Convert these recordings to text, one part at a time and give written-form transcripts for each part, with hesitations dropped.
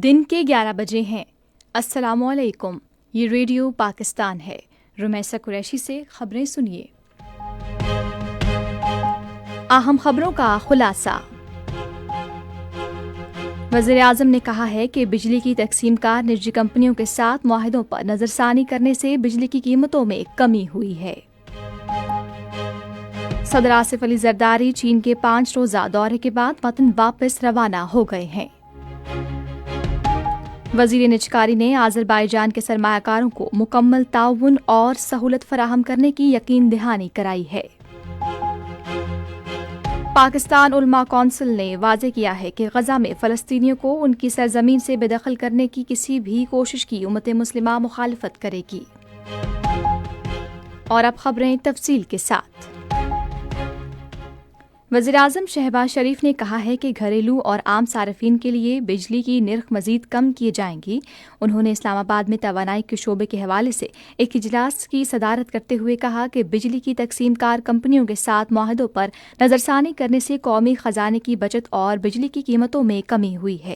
دن کے 11 بجے ہیں۔ السلام علیکم، یہ ریڈیو پاکستان ہے۔ رمیسہ قریشی سے خبریں سنیے۔ اہم خبروں کا خلاصہ۔ وزیر اعظم نے کہا ہے کہ بجلی کی تقسیم کار نجی کمپنیوں کے ساتھ معاہدوں پر نظر ثانی کرنے سے بجلی کی قیمتوں میں کمی ہوئی ہے۔ صدر آصف علی زرداری چین کے 5 روزہ دورے کے بعد وطن واپس روانہ ہو گئے ہیں۔ وزیر نجکاری نے آذربائیجان کے سرمایہ کاروں کو مکمل تعاون اور سہولت فراہم کرنے کی یقین دہانی کرائی ہے۔ پاکستان علماء کونسل نے واضح کیا ہے کہ غزہ میں فلسطینیوں کو ان کی سرزمین سے بے دخل کرنے کی کسی بھی کوشش کی امت مسلمہ مخالفت کرے گی۔ اور اب خبریں تفصیل کے ساتھ۔ وزیراعظم شہباز شریف نے کہا ہے کہ گھریلو اور عام صارفین کے لیے بجلی کی نرخ مزید کم کیے جائیں گی۔ انہوں نے اسلام آباد میں توانائی کے شعبے کے حوالے سے ایک اجلاس کی صدارت کرتے ہوئے کہا کہ بجلی کی تقسیم کار کمپنیوں کے ساتھ معاہدوں پر نظر ثانی کرنے سے قومی خزانے کی بچت اور بجلی کی قیمتوں میں کمی ہوئی ہے۔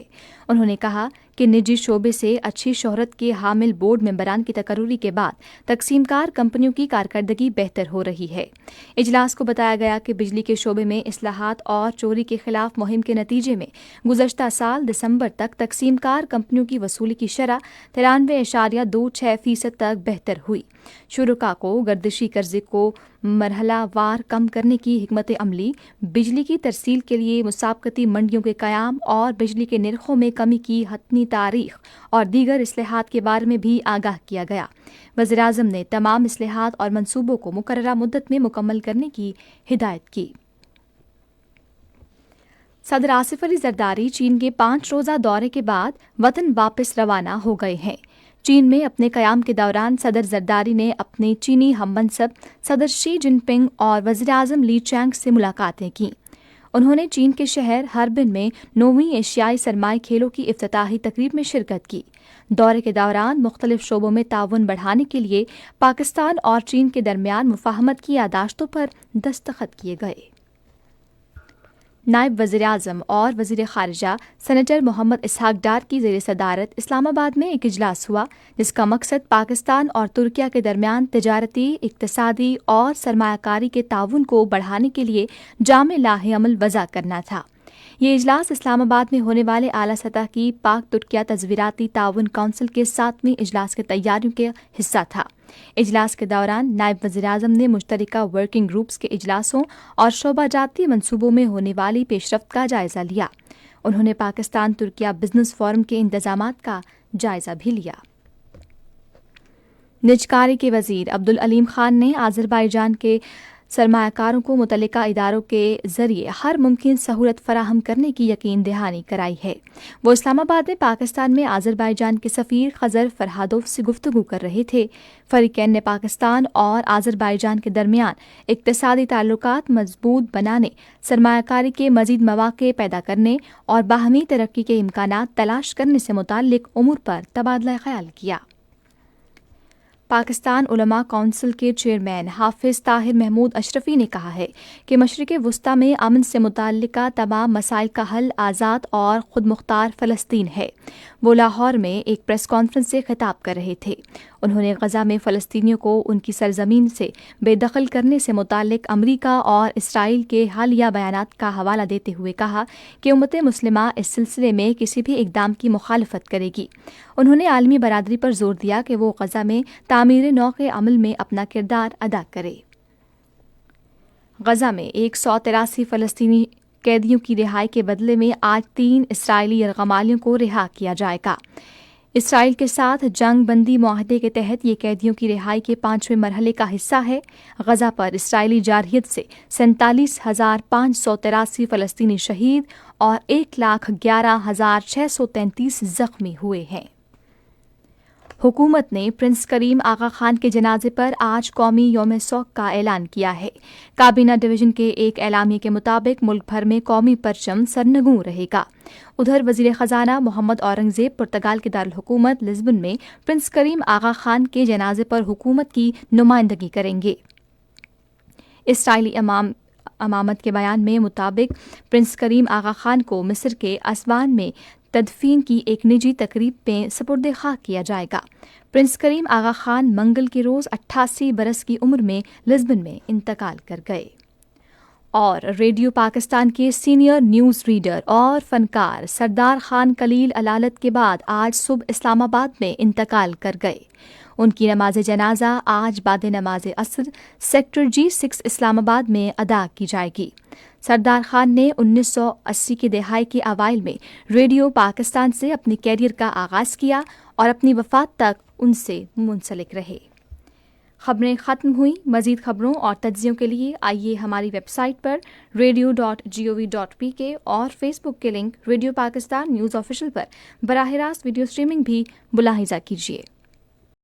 انہوں نے کہا کہ نجی شعبے سے اچھی شہرت کے حامل بورڈ ممبران کی تقرری کے بعد تقسیم کار کمپنیوں کی کارکردگی بہتر ہو رہی ہے۔ اجلاس کو بتایا گیا کہ بجلی کے شعبے میں اصلاحات اور چوری کے خلاف مہم کے نتیجے میں گزشتہ سال دسمبر تک تقسیم کار کمپنیوں کی وصولی کی شرح 93.26% تک بہتر ہوئی۔ شرکاء کو گردشی قرضے کو مرحلہ وار کم کرنے کی حکمت عملی، بجلی کی ترسیل کے لیے مسابقتی منڈیوں کے قیام اور بجلی کے نرخوں میں کمی کی حتمی تاریخ اور دیگر اصلاحات کے بارے میں بھی آگاہ کیا گیا۔ وزیراعظم نے تمام اصلاحات اور منصوبوں کو مقررہ مدت میں مکمل کرنے کی ہدایت کی۔ صدر آصف علی زرداری چین کے 5 روزہ دورے کے بعد وطن واپس روانہ ہو گئے ہیں۔ چین میں اپنے قیام کے دوران صدر زرداری نے اپنے چینی ہم منصب صدر شی جن پنگ اور وزیر اعظم لی چینگ سے ملاقاتیں کیں۔ انہوں نے چین کے شہر ہربن میں 9ویں ایشیائی سرمائی کھیلوں کی افتتاحی تقریب میں شرکت کی۔ دورے کے دوران مختلف شعبوں میں تعاون بڑھانے کے لیے پاکستان اور چین کے درمیان مفاہمت کی یادداشتوں پر دستخط کیے گئے۔ نائب وزیر اعظم اور وزیر خارجہ سینیٹر محمد اسحاق ڈار کی زیر صدارت اسلام آباد میں ایک اجلاس ہوا، جس کا مقصد پاکستان اور ترکیہ کے درمیان تجارتی، اقتصادی اور سرمایہ کاری کے تعاون کو بڑھانے کے لیے جامع لائحہ عمل وضع کرنا تھا۔ یہ اجلاس اسلام آباد میں ہونے والے اعلیٰ سطح کی پاک ترکیہ تصویراتی تعاون کونسل کے 7ویں اجلاس کی تیاریوں کا حصہ تھا۔ اجلاس کے دوران نائب وزیر اعظم نے مشترکہ ورکنگ گروپس کے اجلاسوں اور شعبہ جاتی منصوبوں میں ہونے والی پیش رفت کا جائزہ لیا۔ انہوں نے پاکستان ترکیہ بزنس فورم کے انتظامات کا جائزہ بھی لیا۔ نجکاری کے وزیر عبدالعلیم خان نے آذربائیجان کے سرمایہ کاروں کو متعلقہ اداروں کے ذریعے ہر ممکن سہولت فراہم کرنے کی یقین دہانی کرائی ہے۔ وہ اسلام آباد میں پاکستان میں آذربائیجان کے سفیر خضر فرہادوف سے گفتگو کر رہے تھے۔ فریقین نے پاکستان اور آذربائیجان کے درمیان اقتصادی تعلقات مضبوط بنانے، سرمایہ کاری کے مزید مواقع پیدا کرنے اور باہمی ترقی کے امکانات تلاش کرنے سے متعلق امور پر تبادلہ خیال کیا۔ پاکستان علماء کونسل کے چیئرمین حافظ طاہر محمود اشرفی نے کہا ہے کہ مشرق وسطیٰ میں امن سے متعلقہ تمام مسائل کا حل آزاد اور خود مختار فلسطین ہے۔ وہ لاہور میں ایک پریس کانفرنس سے خطاب کر رہے تھے۔ انہوں نے غزہ میں فلسطینیوں کو ان کی سرزمین سے بے دخل کرنے سے متعلق امریکہ اور اسرائیل کے حالیہ بیانات کا حوالہ دیتے ہوئے کہا کہ امت مسلمہ اس سلسلے میں کسی بھی اقدام کی مخالفت کرے گی۔ انہوں نے عالمی برادری پر زور دیا کہ وہ غزہ میں تعمیر نو کے عمل میں اپنا کردار ادا کرے۔ غزہ میں 183 فلسطینی قیدیوں کی رہائی کے بدلے میں آج 3 اسرائیلی یرغمالیوں کو رہا کیا جائے گا۔ اسرائیل کے ساتھ جنگ بندی معاہدے کے تحت یہ قیدیوں کی رہائی کے 5ویں مرحلے کا حصہ ہے۔ غزہ پر اسرائیلی جارحیت سے 47,583 فلسطینی شہید اور 1,11,633 زخمی ہوئے ہیں۔ حکومت نے پرنس کریم آغا خان کے جنازے پر آج قومی یوم سوگ کا اعلان کیا ہے۔ کابینہ ڈویژن کے ایک اعلامیے کے مطابق ملک بھر میں قومی پرچم سرنگوں رہے گا۔ ادھر وزیر خزانہ محمد اورنگزیب پرتگال کے دارالحکومت لزبن میں پرنس کریم آغا خان کے جنازے پر حکومت کی نمائندگی کریں گے۔ اسرائیلی امامت کے بیان میں مطابق پرنس کریم آغا خان کو مصر کے اسوان میں تدفین کی ایک نجی تقریب میں سپرد خاک کیا جائے گا۔ پرنس کریم آغا خان منگل کے روز 88 برس کی عمر میں لسبن میں انتقال کر گئے۔ اور ریڈیو پاکستان کے سینئر نیوز ریڈر اور فنکار سردار خان کلیل علالت کے بعد آج صبح اسلام آباد میں انتقال کر گئے۔ ان کی نماز جنازہ آج بعد نماز عصر سیکٹر G6 اسلام آباد میں ادا کی جائے گی۔ سردار خان نے 1980 کی دہائی کے اوائل میں ریڈیو پاکستان سے اپنے کیریئر کا آغاز کیا اور اپنی وفات تک ان سے منسلک رہے۔ خبریں ختم ہوئیں۔ مزید خبروں اور تجزیوں کے لیے آئیے ہماری ویب سائٹ پر radio.gov.pk اور فیس بک کے link radio Pakistan news official پر براہ راست ویڈیو سٹریمنگ بھی ملاحظہ کیجیے۔